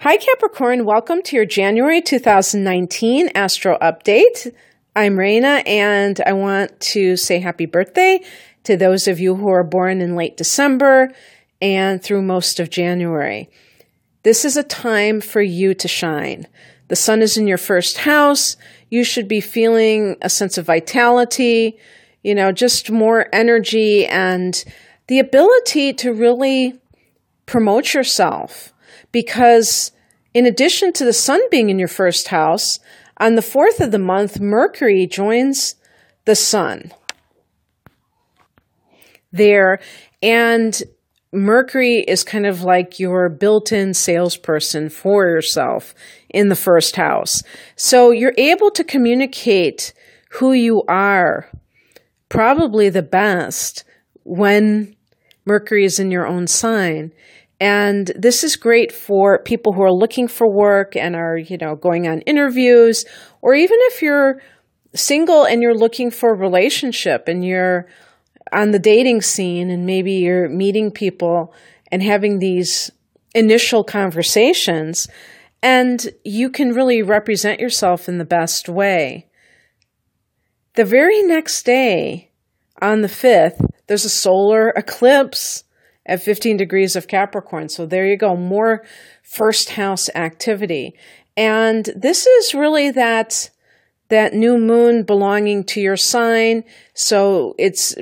Hi, Capricorn. Welcome to your January 2019 Astro Update. I'm Raina, and I want to say happy birthday to those of you who are born in late December and through most of January. This is a time for you to shine. The sun is in your first house. You should be feeling a sense of vitality, just more energy and the ability to really promote yourself. Because in addition to the sun being in your first house, on the 4th of the month, Mercury joins the sun there. And Mercury is kind of like your built-in salesperson for yourself in the first house. So you're able to communicate who you are probably the best when Mercury is in your own sign. And this is great for people who are looking for work and are, going on interviews, or even if you're single and you're looking for a relationship and you're on the dating scene and maybe you're meeting people and having these initial conversations, and you can really represent yourself in the best way. The very next day, on the 5th, there's a solar eclipse at 15 degrees of Capricorn. So there you go, more first house activity. And this is really that new moon belonging to your sign. So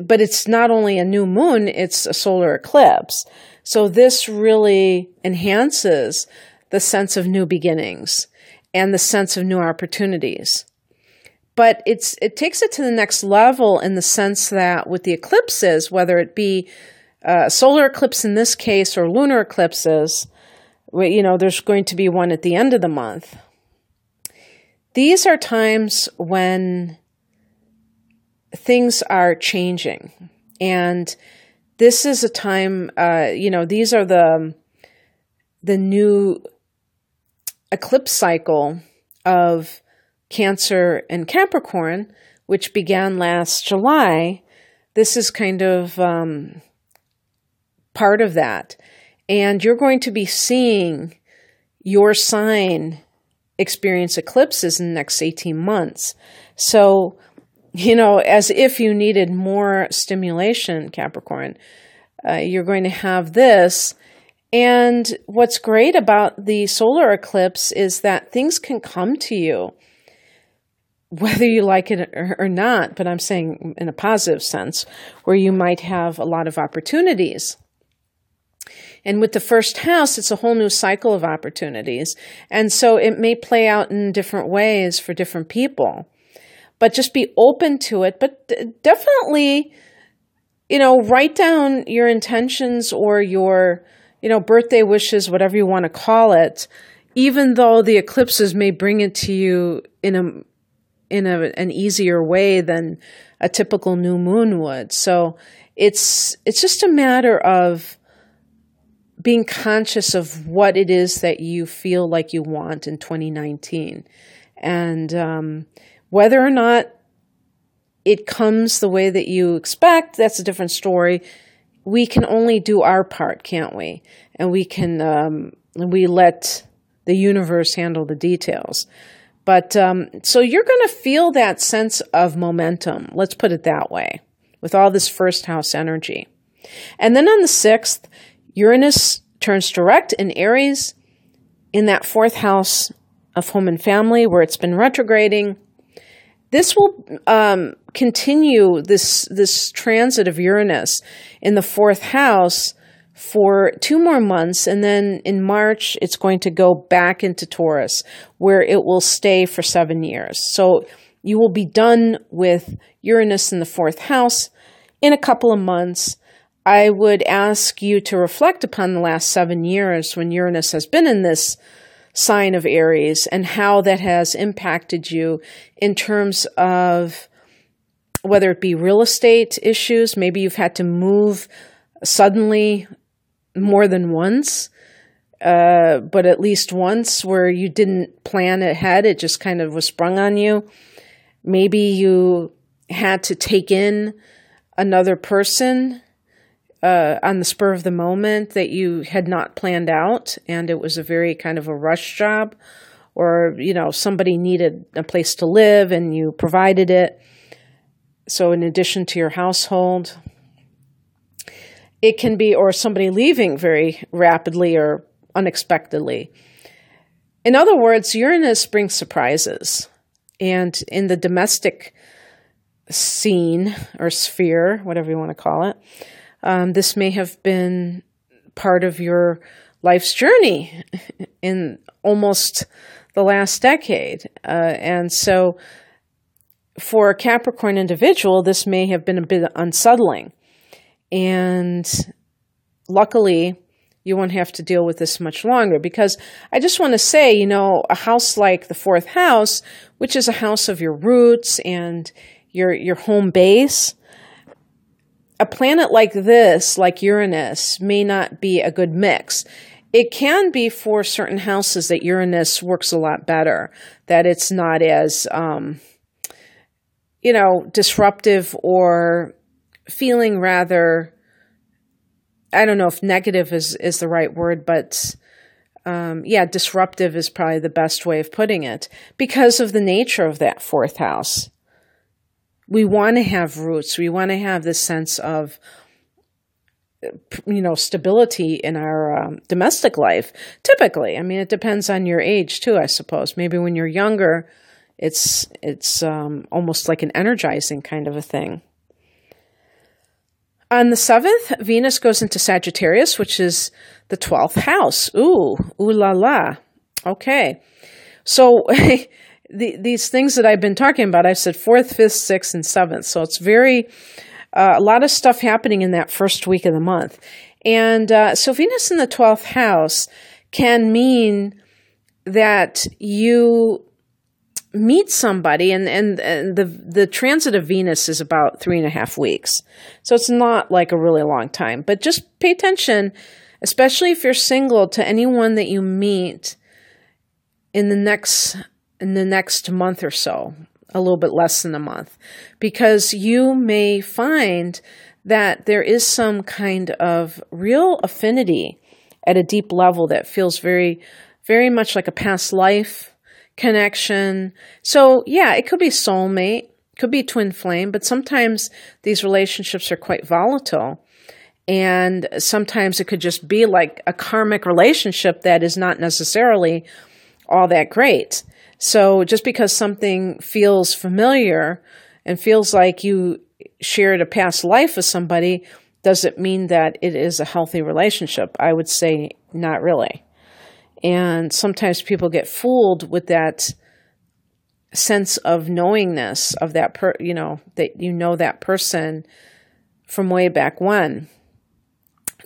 but it's not only a new moon, it's a solar eclipse. So this really enhances the sense of new beginnings and the sense of new opportunities. But it takes it to the next level in the sense that with the eclipses, whether it be solar eclipse in this case or lunar eclipses, there's going to be one at the end of the month. These are times when things are changing. And this is a time, these are the new eclipse cycle of Cancer and Capricorn, which began last July. This is kind of part of that. And you're going to be seeing your sign experience eclipses in the next 18 months. So, as if you needed more stimulation, Capricorn, you're going to have this. And what's great about the solar eclipse is that things can come to you, whether you like it or not, but I'm saying in a positive sense, where you might have a lot of opportunities. And with the first house, it's a whole new cycle of opportunities. And so it may play out in different ways for different people. But just be open to it. But definitely, write down your intentions or your, birthday wishes, whatever you want to call it, even though the eclipses may bring it to you in an easier way than a typical new moon would. So it's just a matter of being conscious of what it is that you feel like you want in 2019. And whether or not it comes the way that you expect, that's a different story. We can only do our part, can't we? And we let the universe handle the details. But so you're going to feel that sense of momentum, let's put it that way, with all this first house energy. And then on the 6th, Uranus turns direct in Aries in that 4th house of home and family where it's been retrograding. This will continue this transit of Uranus in the 4th house for 2 more months. And then in March, it's going to go back into Taurus where it will stay for 7 years. So you will be done with Uranus in the 4th house in a couple of months. I would ask you to reflect upon the last 7 years when Uranus has been in this sign of Aries and how that has impacted you in terms of whether it be real estate issues. Maybe you've had to move suddenly more than once, but at least once where you didn't plan ahead. It just kind of was sprung on you. Maybe you had to take in another person on the spur of the moment that you had not planned out, and it was a very kind of a rush job, or, somebody needed a place to live and you provided it. So in addition to your household, it can be, or somebody leaving very rapidly or unexpectedly. In other words, Uranus brings surprises. And in the domestic scene or sphere, whatever you want to call it, this may have been part of your life's journey in almost the last decade. And so for a Capricorn individual, this may have been a bit unsettling. And luckily, you won't have to deal with this much longer, because I just want to say, a house like the fourth house, which is a house of your roots and your home base, a planet like this, like Uranus, may not be a good mix. It can be for certain houses that Uranus works a lot better, that it's not as, disruptive or feeling rather, I don't know if negative is the right word, but disruptive is probably the best way of putting it, because of the nature of that fourth house. We want to have roots. We want to have this sense of, stability in our domestic life. Typically, it depends on your age too, I suppose. Maybe when you're younger, it's almost like an energizing kind of a thing. On the 7th, Venus goes into Sagittarius, which is the 12th house. Ooh la la. Okay. So these things that I've been talking about, I said 4th, 5th, 6th, and 7th. So it's very, a lot of stuff happening in that first week of the month. And so Venus in the 12th house can mean that you meet somebody, and the transit of Venus is about 3.5 weeks. So it's not like a really long time, but just pay attention, especially if you're single, to anyone that you meet in the next month or so, a little bit less than a month, because you may find that there is some kind of real affinity at a deep level that feels very, very much like a past life connection. So yeah, it could be soulmate, could be twin flame, but sometimes these relationships are quite volatile. And sometimes it could just be like a karmic relationship that is not necessarily all that great. So just because something feels familiar and feels like you shared a past life with somebody, doesn't mean that it is a healthy relationship. I would say not really. And sometimes people get fooled with that sense of knowingness of that that person from way back when.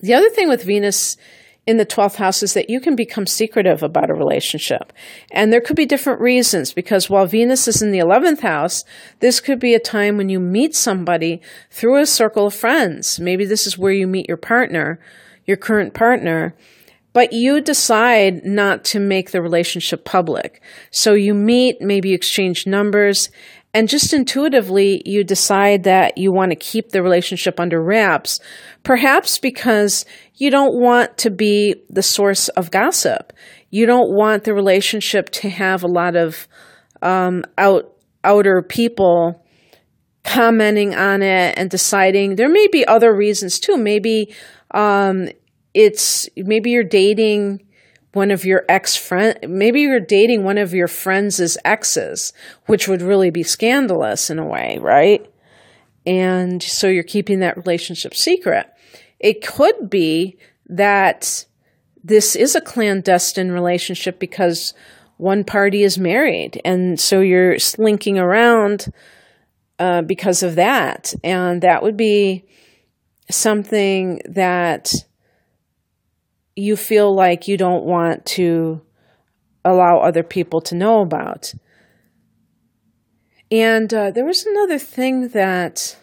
The other thing with Venus in the 12th house is that you can become secretive about a relationship. And there could be different reasons, because while Venus is in the 11th house, this could be a time when you meet somebody through a circle of friends. Maybe this is where you meet your partner, your current partner, but you decide not to make the relationship public. So you meet, maybe you exchange numbers, and just intuitively you decide that you want to keep the relationship under wraps, perhaps because you don't want to be the source of gossip. You don't want the relationship to have a lot of outer people commenting on it and deciding. There may be other reasons too. Maybe maybe you're dating one of your maybe you're dating one of your friends' exes, which would really be scandalous in a way, right? And so you're keeping that relationship secret. It could be that this is a clandestine relationship because one party is married, and so you're slinking around because of that. And that would be something that you feel like you don't want to allow other people to know about. And there was another thing that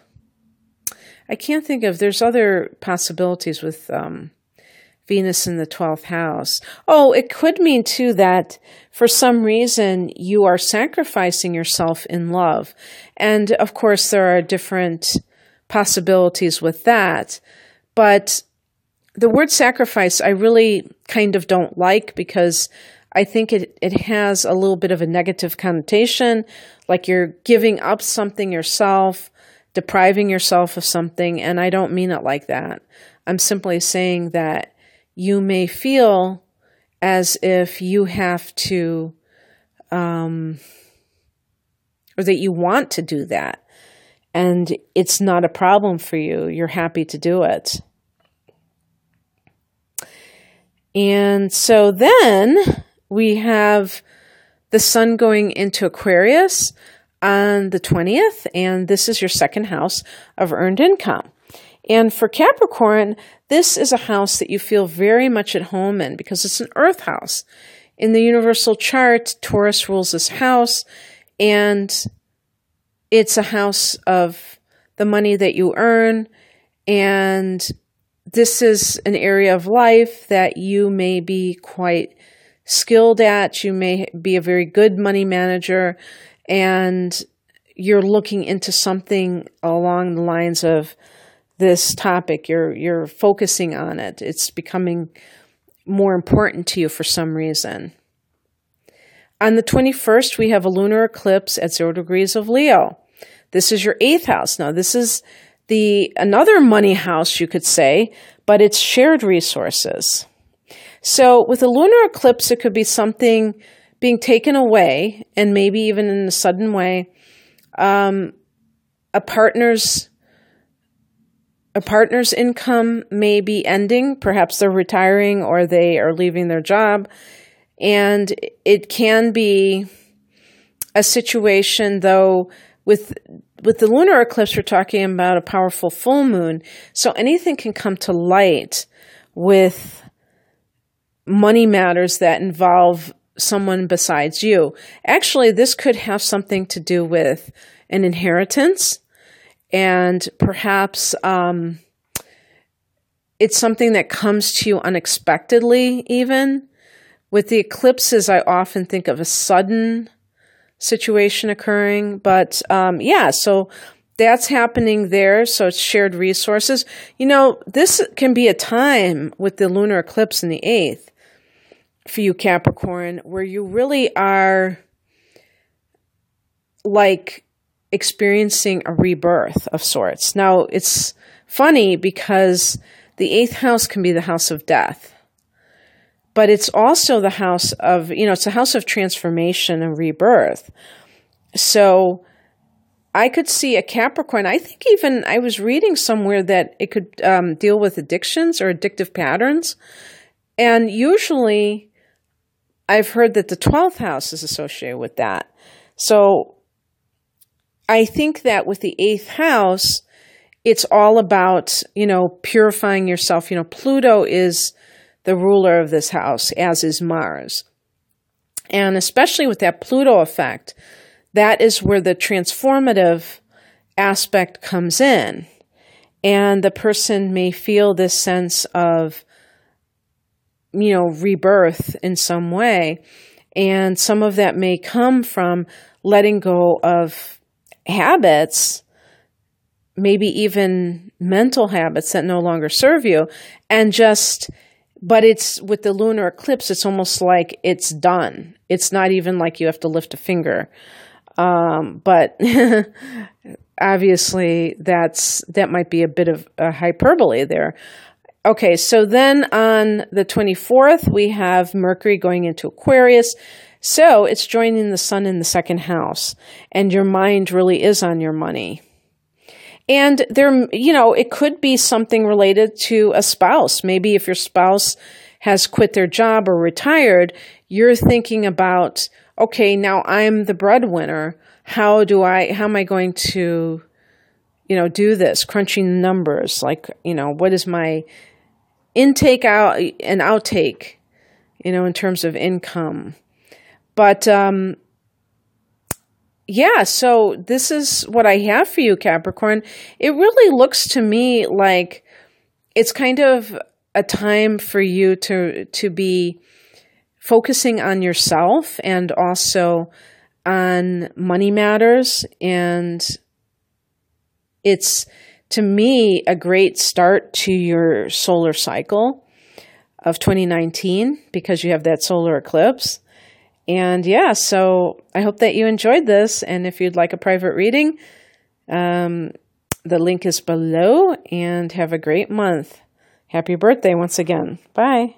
I can't think of. There's other possibilities with Venus in the 12th house. Oh, it could mean too that for some reason you are sacrificing yourself in love. And of course there are different possibilities with that. But the word sacrifice, I really kind of don't like, because I think it has a little bit of a negative connotation, like you're giving up something yourself, depriving yourself of something, and I don't mean it like that. I'm simply saying that you may feel as if you have to, or that you want to do that, and it's not a problem for you. You're happy to do it. And so then we have the sun going into Aquarius on the 20th, and this is your second house of earned income. And for Capricorn, this is a house that you feel very much at home in, because it's an earth house. In the universal chart, Taurus rules this house, and it's a house of the money that you earn, and this is an area of life that you may be quite skilled at. You may be a very good money manager, and you're looking into something along the lines of this topic. You're focusing on it. It's becoming more important to you for some reason. On the 21st, we have a lunar eclipse at 0 degrees of Leo. This is your 8th house. Now, this is another money house, you could say, but it's shared resources. So with a lunar eclipse, it could be something being taken away, and maybe even in a sudden way. A partner's income may be ending. Perhaps they're retiring, or they are leaving their job. And it can be a situation, though, with the lunar eclipse, we're talking about a powerful full moon. So anything can come to light with money matters that involve someone besides you. Actually, this could have something to do with an inheritance, and perhaps it's something that comes to you unexpectedly even. With the eclipses, I often think of a sudden situation occurring, but so that's happening there. So it's shared resources. You know, this can be a time with the lunar eclipse in the 8th for you, Capricorn, where you really are like experiencing a rebirth of sorts. Now, it's funny because the 8th house can be the house of death, but it's also the house of, it's a house of transformation and rebirth. So I could see a Capricorn. I think even I was reading somewhere that it could deal with addictions or addictive patterns. And usually I've heard that the 12th house is associated with that. So I think that with the 8th house, it's all about, purifying yourself. Pluto is the ruler of this house, as is Mars. And especially with that Pluto effect, that is where the transformative aspect comes in. And the person may feel this sense of, rebirth in some way. And some of that may come from letting go of habits, maybe even mental habits that no longer serve you, but it's with the lunar eclipse, it's almost like it's done. It's not even like you have to lift a finger. But obviously that might be a bit of a hyperbole there. Okay, so then on the 24th, we have Mercury going into Aquarius. So it's joining the sun in the second house, and your mind really is on your money. And there, it could be something related to a spouse. Maybe if your spouse has quit their job or retired, you're thinking about, okay, now I'm the breadwinner. How am I going to, do this? Crunching numbers, like, what is my intake out and outtake, in terms of income. But, so this is what I have for you, Capricorn. It really looks to me like it's kind of a time for you to be focusing on yourself and also on money matters. And it's to me, a great start to your solar cycle of 2019 because you have that solar eclipse. And yeah, so I hope that you enjoyed this. And if you'd like a private reading, the link is below, and have a great month. Happy birthday once again. Bye.